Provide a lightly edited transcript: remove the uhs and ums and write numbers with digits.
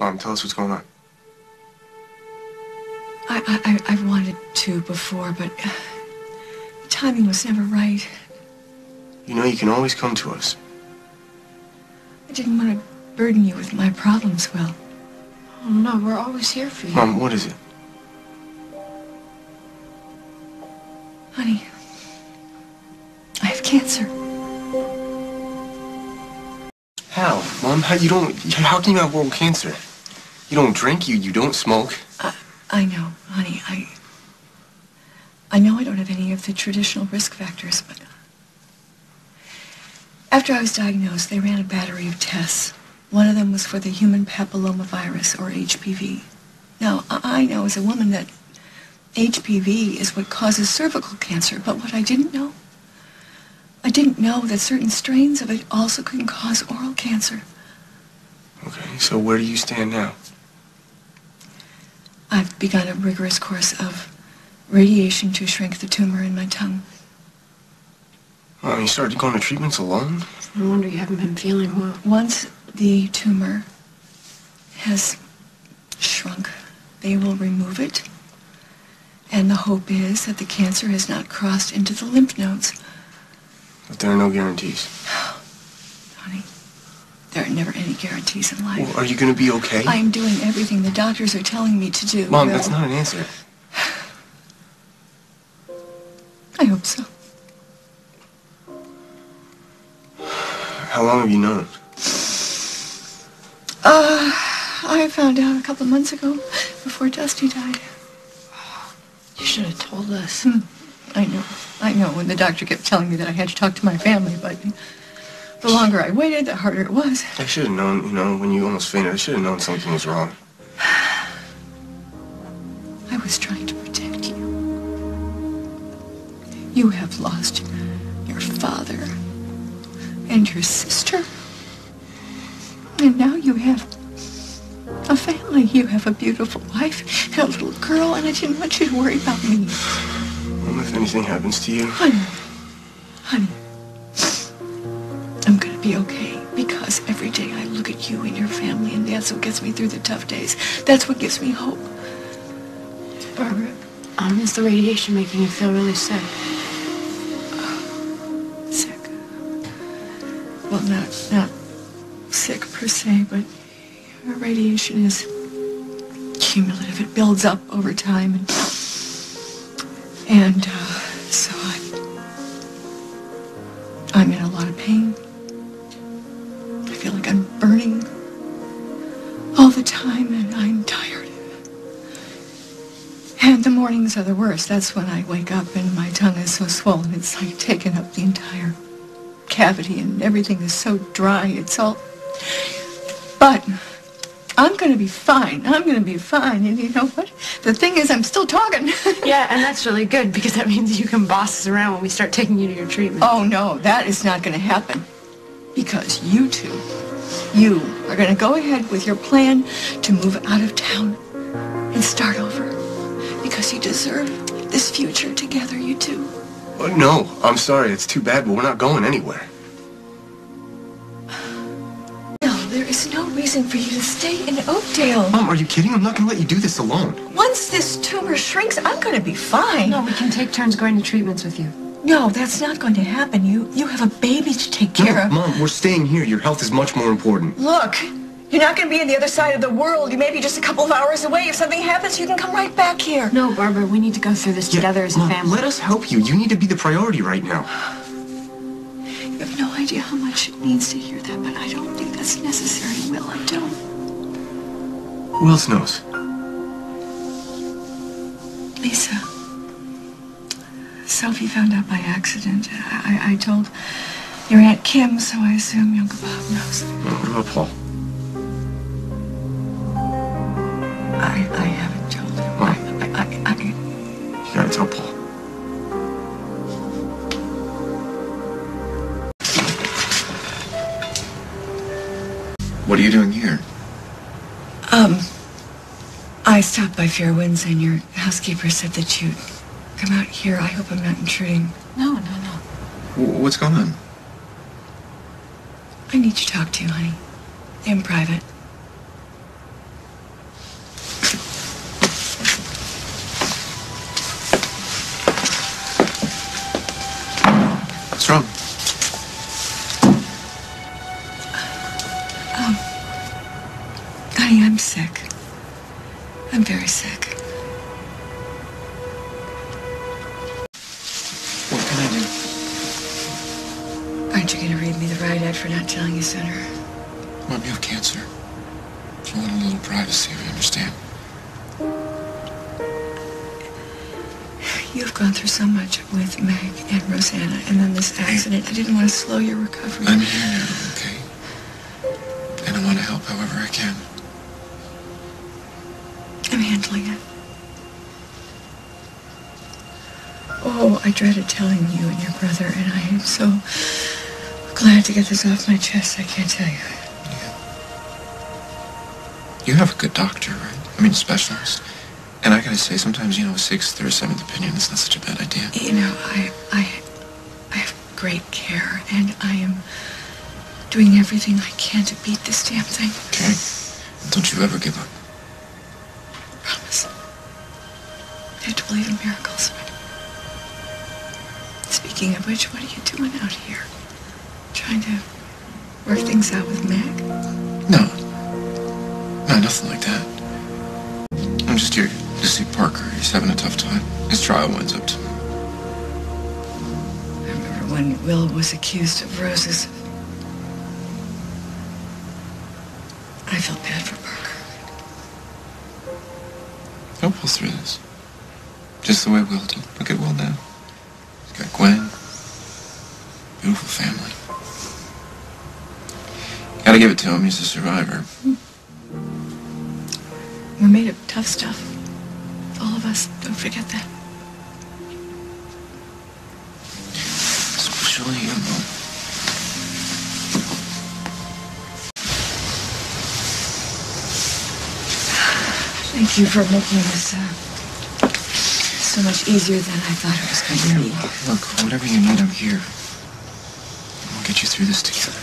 Mom, tell us what's going on. I've wanted to before, but the timing was never right. You know you can always come to us. I didn't want to burden you with my problems, Will. Oh, no, we're always here for you. Mom, what is it? Honey, I have cancer. How? Mom, how can you have oral cancer? You don't drink, you don't smoke. I know, honey, I know I don't have any of the traditional risk factors, but after I was diagnosed, they ran a battery of tests. One of them was for the human papillomavirus, or HPV. Now, I know as a woman that HPV is what causes cervical cancer, but what I didn't know that certain strains of it also can cause oral cancer. Okay, so where do you stand now? I've begun a rigorous course of radiation to shrink the tumor in my tongue. Oh, you started going to treatments alone? No wonder you haven't been feeling well. Once the tumor has shrunk, they will remove it. And the hope is that the cancer has not crossed into the lymph nodes. But there are no guarantees. Honey, there are never any guarantees in life. Well, are you going to be okay? I'm doing everything the doctors are telling me to do. Mom, Will. that's not an answer. I hope so. How long have you known? I found out a couple of months ago, before Dusty died. You should have told us. I know, when the doctor kept telling me that I had to talk to my family, but the longer I waited, the harder it was. I should have known, when you almost fainted, I should have known something was wrong. I was trying to protect you. You have lost your father and your sister. And now you have a family. You have a beautiful wife and a little girl, and I didn't want you to worry about me. Mom, if anything happens to you... Honey, I'm gonna be okay, because every day I look at you and your family, and that's what gets me through the tough days. That's what gives me hope. Barbara, is the radiation making you feel really sick? Sick? Well, not sick per se, but radiation is cumulative. It builds up over time, and so I'm in a lot of pain. I feel like I'm burning all the time, and I'm tired. And the mornings are the worst. That's when I wake up and my tongue is so swollen. It's like taking up the entire cavity, and everything is so dry. It's all... But I'm going to be fine. I'm going to be fine. And you know what? The thing is, I'm still talking. Yeah, and that's really good, because that means you can boss us around when we start taking you to your treatment. Oh, no, that is not going to happen. Because you are going to go ahead with your plan to move out of town and start over. Because you deserve this future together, you two. No, I'm sorry. It's too bad, but we're not going anywhere. There is no reason for you to stay in Oakdale. Mom, are you kidding? I'm not going to let you do this alone. Once this tumor shrinks, I'm going to be fine. No, we can take turns going to treatments with you. No, that's not going to happen. You have a baby to take care of. Mom, we're staying here. Your health is much more important. Look, you're not going to be on the other side of the world. You may be just a couple of hours away. If something happens, you can come right back here. No, Barbara, we need to go through this together as a family. Let us help you. You need to be the priority right now. You have no idea how much it means to hear that, but I don't think that's necessary, Will. I don't. Who else knows? Lisa. Sophie found out by accident. I told your Aunt Kim, so I assume Uncle Bob knows. What about Paul? I haven't told him. You gotta tell Paul. What are you doing here? I stopped by Fairwinds, and your housekeeper said that you'd come out here. I hope I'm not intruding. No. What's going on? I need to talk to you, honey. In private. am sick. I'm very sick. What can I do? Aren't you going to read me the riot act for not telling you sooner? Mom, you have cancer. I want a little privacy, we understand. You've gone through so much with Meg and Rosanna, and then this accident. I didn't want to slow your recovery. I'm here now, okay? And I want to help however I can. I'm handling it. Oh, I dreaded telling you and your brother, and I am so glad to get this off my chest. I can't tell you. Yeah. You have a good doctor, right? I mean, specialist. And I gotta say, sometimes, a sixth or a seventh opinion is not such a bad idea. I have great care, and I am doing everything I can to beat this damn thing. Okay. Don't you ever give up. Promise. I have to believe in miracles. Speaking of which, what are you doing out here? Trying to work things out with Meg? No, nothing like that. I'm just here to see Parker. He's having a tough time. His trial winds up tomorrow. I remember when Will was accused of roses. I felt bad for Parker. He'll pull through this. Just the way Will did. Look at Will now. He's got Gwen. Beautiful family. Gotta give it to him. He's a survivor. We're made of tough stuff. All of us. Don't forget that. Especially you, Mom. Thank you for making this so much easier than I thought it was going to be. Look, whatever you need, I'm here. We'll get you through this together.